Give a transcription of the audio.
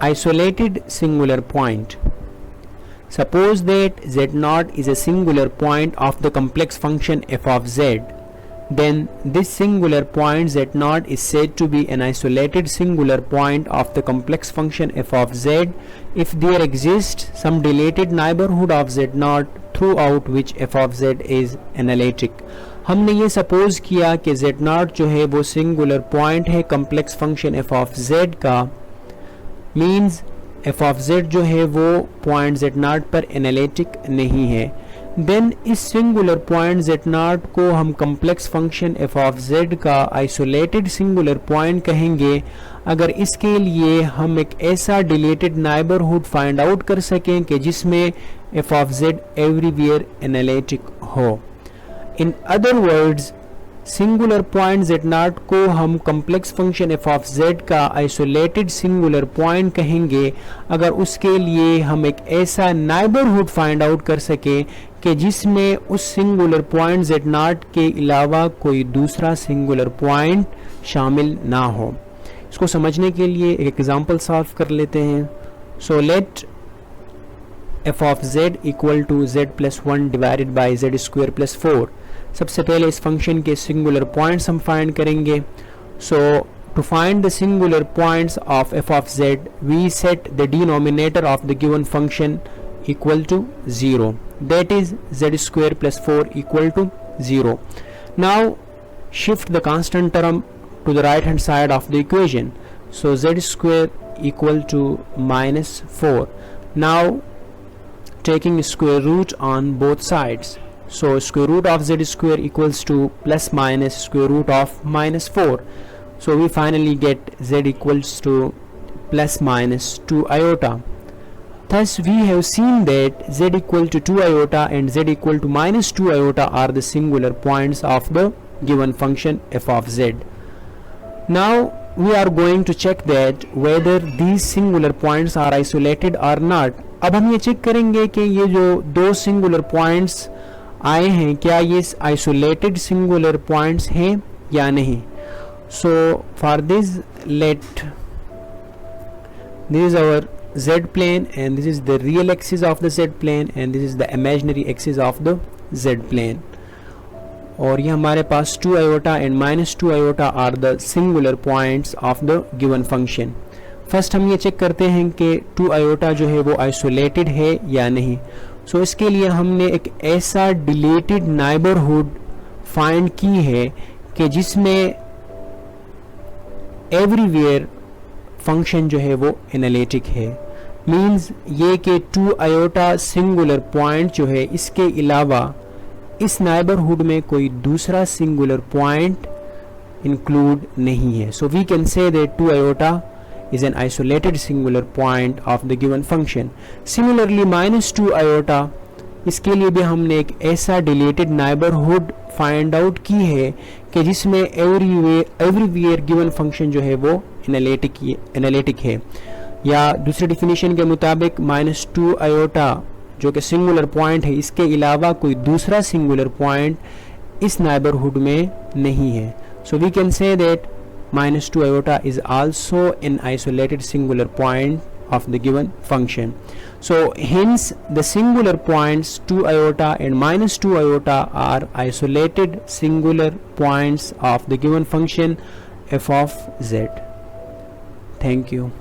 isolated singular point. Suppose that z0 is a singular point of the complex function f of z. Then this singular point z0 is said to be an isolated singular point of the complex function f of z if there exists some dilated neighborhood of z0 throughout which f of z is analytic. हमने ये suppose किया कि z0 जो है वो singular point है complex function f of z का, means f of z जो है वो पॉइंट z0 पर एनालिटिक नहीं है. देन इस सिंगुलर पॉइंट z0 को हम complex function f of z का आइसोलेटेड सिंगुलर पॉइंट कहेंगे अगर इसके लिए हम एक ऐसा डिलेटेड नाइबरहुड फाइंड आउट कर सकें कि जिसमें f of z everywhere analytic हो. In other words singular point z0 को हम complex function f of z का आइसोलेटेड सिंगुलर पॉइंट कहेंगे अगर उसके लिए हम एक ऐसा नाइबरहुड फाइंड आउट कर सके कि जिसमें उस सिंगुलर पॉइंट z0 के अलावा कोई दूसरा सिंगुलर पॉइंट शामिल ना हो. इसको समझने के लिए एक एग्जांपल सॉल्व कर लेते हैं. So let f of z equal to z plus 1 divided by z square plus 4. सबसे पहले इस फंक्शन के सिंगुलर पॉइंट्स हम फाइंड करेंगे. So to find the singular points of f of z we set the denominator of the given function equal to 0, that is z square plus 4 equal to 0. Now shift the constant term to the right hand side of the equation. So z square equal to minus 4. Now taking square root on both sides. So square root of z square equals to plus minus square root of minus 4. So we finally get z equals to plus minus 2 iota. Thus we have seen that z equal to 2 iota and z equal to minus 2 iota are the singular points of the given function f of z. Now we are going to check that whether these singular points are isolated or not. अब हम ये check करेंगे कि ये जो दो singular points आए हैं क्या ये आइसोलेटेड सिंगुलर पॉइंट्स हैं या नहीं. So for this let this is our z plane and this is the real axis of the z plane and this is the imaginary axis of the z plane. और ये हमारे पास 2 iota and minus 2 iota are the singular points of the given function. First हम ये check करते हैं कि 2 iota जो है वो आइसोलेटेड है या नहीं. सो इसके लिए हमने एक ऐसा डिलेटेड नाइबरहुड फाइंड की है कि जिसमें एवरीवेयर फंक्शन जो है वो एनालिटिक है. मीन्स ये कि 2 आयोटा सिंगुलर पॉइंट जो है इसके अलावा इस नाइबरहुड में कोई दूसरा सिंगुलर पॉइंट इंक्लूड नहीं है. So we can say that 2 iota is an isolated singular point of the given function. Similarly minus 2 iota इसके लिए भी हमने एक ऐसा डिलेटेड नाइबरहुड फाइंड आउट की है कि जिसमें एवरीवेयर गिवन फंक्शन जो है वो एनालिटिक है. या दूसरी डिफिनीशन के मुताबिक माइनस 2 आयोटा जो कि सिंगुलर पॉइंट है इसके अलावा कोई दूसरा सिंगुलर पॉइंट इस नाइबरहुड में नहीं है. So we can say that minus 2 iota is also an isolated singular point of the given function. So hence the singular points 2 iota and minus 2 iota are isolated singular points of the given function f of z. Thank you.